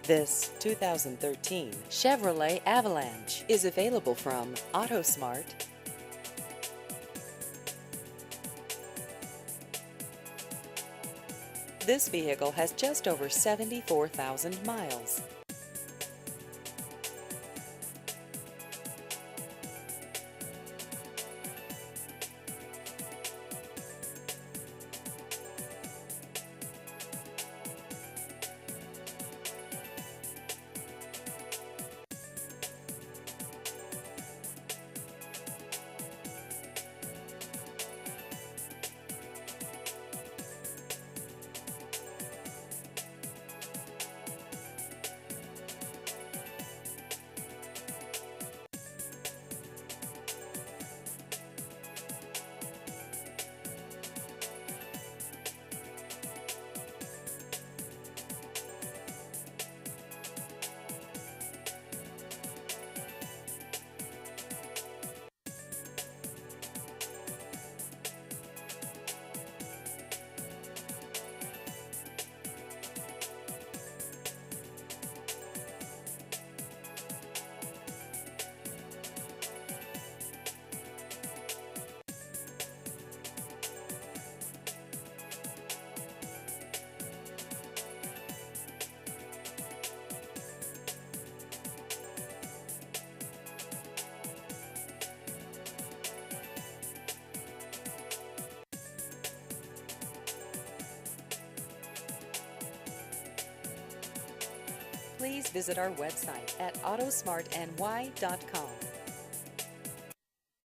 This 2013 Chevrolet Avalanche is available from AutoSmart. This vehicle has just over 74,000 miles. Please visit our website at autosmartny.com.